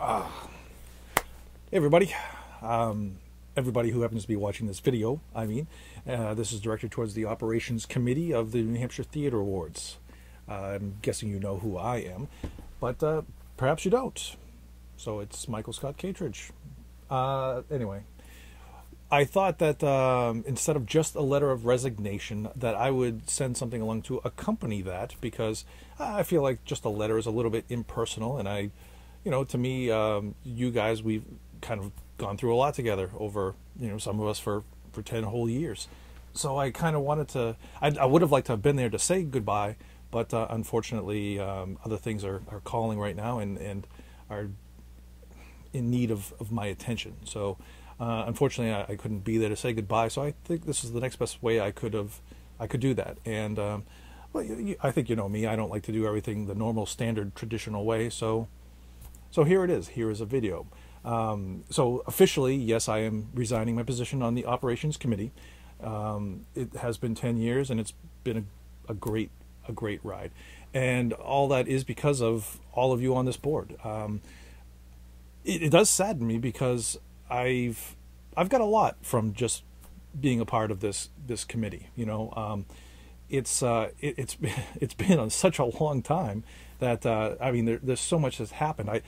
Hey everybody, everybody who happens to be watching this video, this is directed towards the Operations Committee of the New Hampshire Theatre Awards. I'm guessing you know who I am, but perhaps you don't. So it's Michael Scott Catridge. Anyway, I thought that instead of just a letter of resignation, that I would send something along to accompany that, because I feel like just a letter is a little bit impersonal, and to me, you guys, we've kind of gone through a lot together over, some of us for 10 whole years. So I kind of wanted to, I would have liked to have been there to say goodbye, but unfortunately, other things are calling right now and are in need of my attention. So unfortunately, I couldn't be there to say goodbye. So I think this is the next best way I could do that. And well, I think you know me, I don't like to do everything the normal, standard, traditional way. So here it is. Here is a video. So officially, yes, I am resigning my position on the Operations Committee. It has been 10 years, and it's been a great ride. And all that is because of all of you on this board. It does sadden me, because I've got a lot from just being a part of this committee. It's been on such a long time that there's so much that's happened.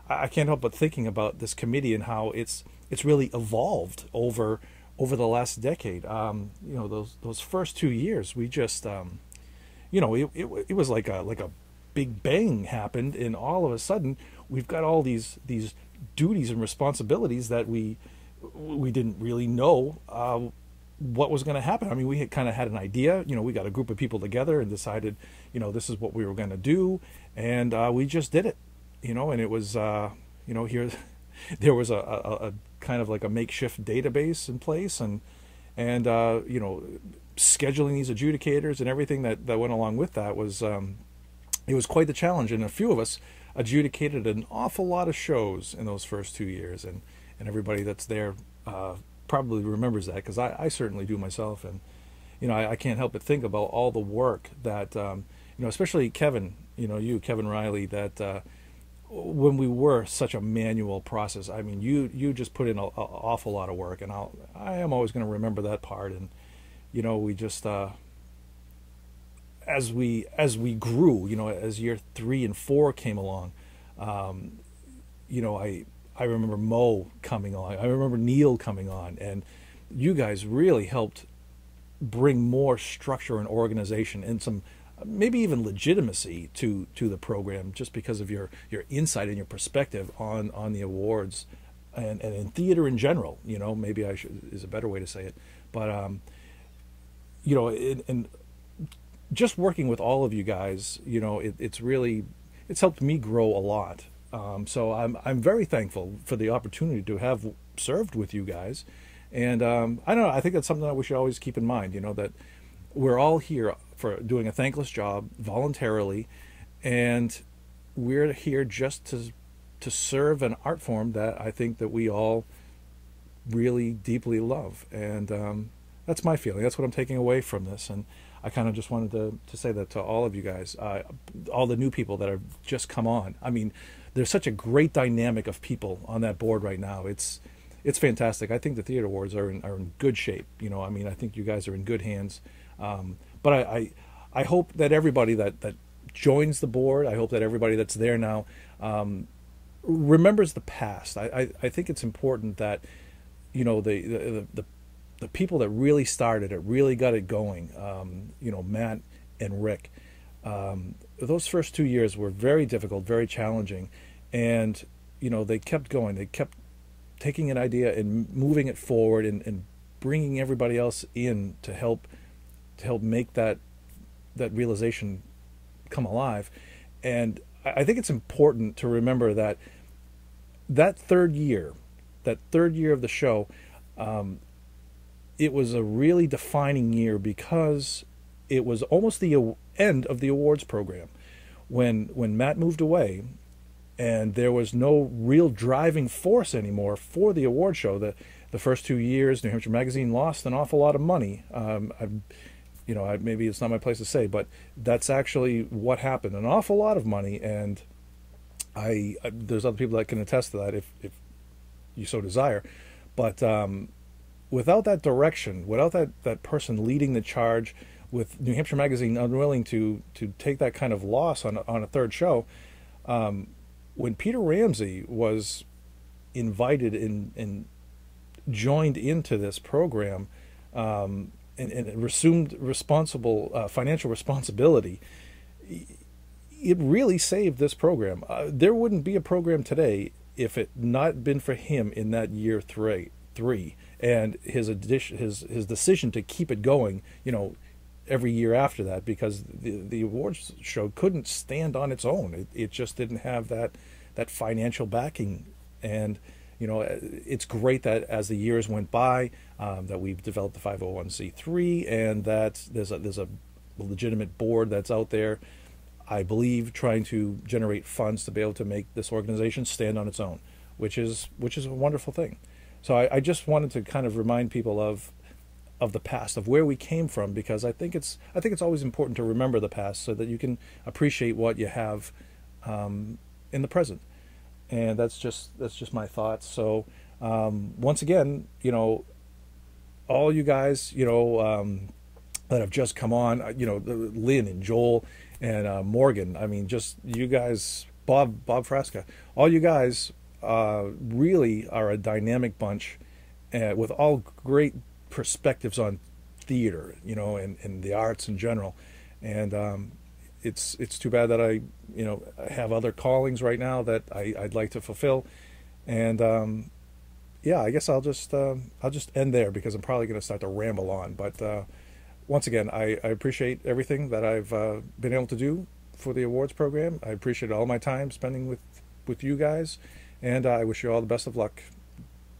I can't help but thinking about this committee and how it's really evolved over the last decade. Those first 2 years, we just it was like a big bang happened, and all of a sudden we've got all these duties and responsibilities that we didn't really know what was going to happen. I mean, we had kind of had an idea. We got a group of people together and decided, this is what we were going to do, and we just did it. And it was, here, there was a kind of like a makeshift database in place, and scheduling these adjudicators and everything that went along with that was, it was quite the challenge. And a few of us adjudicated an awful lot of shows in those first 2 years, and everybody that's there probably remembers that, because I certainly do myself. And I can't help but think about all the work that especially Kevin, Kevin Riley, that when we were such a manual process, I mean, you just put in an awful lot of work, and I am always going to remember that part. And we just as we grew, as year 3 and 4 came along, I remember Mo coming on, I remember Neil coming on, and you guys really helped bring more structure and organization and some maybe even legitimacy to the program, just because of your insight and your perspective on the awards and in theater in general. Maybe is a better way to say it, but and just working with all of you guys, it's helped me grow a lot. So I'm very thankful for the opportunity to have served with you guys. And I don't know, I think that's something that we should always keep in mind, that we're all here for doing a thankless job voluntarily, and we're here just to serve an art form that I think that we all really deeply love. And that's my feeling. That's what I'm taking away from this. And I kind of just wanted to say that to all of you guys, all the new people that have just come on. I mean, there's such a great dynamic of people on that board right now. It's fantastic. I think the Theater Awards are in good shape. I think you guys are in good hands. But I hope that everybody that joins the board, I hope that everybody that's there now remembers the past. I think it's important that the people that really started it, really got it going, Matt and Rick, those first 2 years were very difficult, very challenging, and they kept going. They kept taking an idea and moving it forward, and bringing everybody else in to help make that realization come alive. And I think it's important to remember that third year of the show, it was a really defining year, because it was almost the end of the awards program when Matt moved away, and there was no real driving force anymore for the award show. The first 2 years, New Hampshire Magazine lost an awful lot of money. Maybe it's not my place to say, but that's actually what happened. An awful lot of money, and There's other people that can attest to that if you so desire. But without that direction, without that person leading the charge, with New Hampshire Magazine unwilling to take that kind of loss on a third show, when Peter Ramsey was invited and joined into this program, and assumed responsible financial responsibility, it really saved this program. There wouldn't be a program today if it not been for him in that year three, and his decision to keep it going, every year after that, because the awards show couldn't stand on its own. It just didn't have that financial backing. And it's great that as the years went by, that we've developed the 501c3, and that there's a legitimate board that's out there, I believe, trying to generate funds to be able to make this organization stand on its own, which is a wonderful thing. So I just wanted to kind of remind people of the past, of where we came from, because I think it's always important to remember the past so that you can appreciate what you have in the present. And that's just my thoughts. So once again, all you guys, that have just come on, Lynn and Joel and Morgan. I mean, just you guys, Bob Frasca, all you guys really are a dynamic bunch, with all great perspectives on theater, and the arts in general. And it's too bad that I have other callings right now that I'd like to fulfill. And yeah, I guess I'll just end there, because I'm probably going to start to ramble on. But once again, I appreciate everything that I've been able to do for the awards program. I appreciate all my time spending with you guys, and I wish you all the best of luck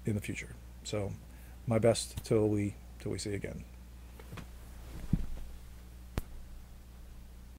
in the future. So my best till we see again.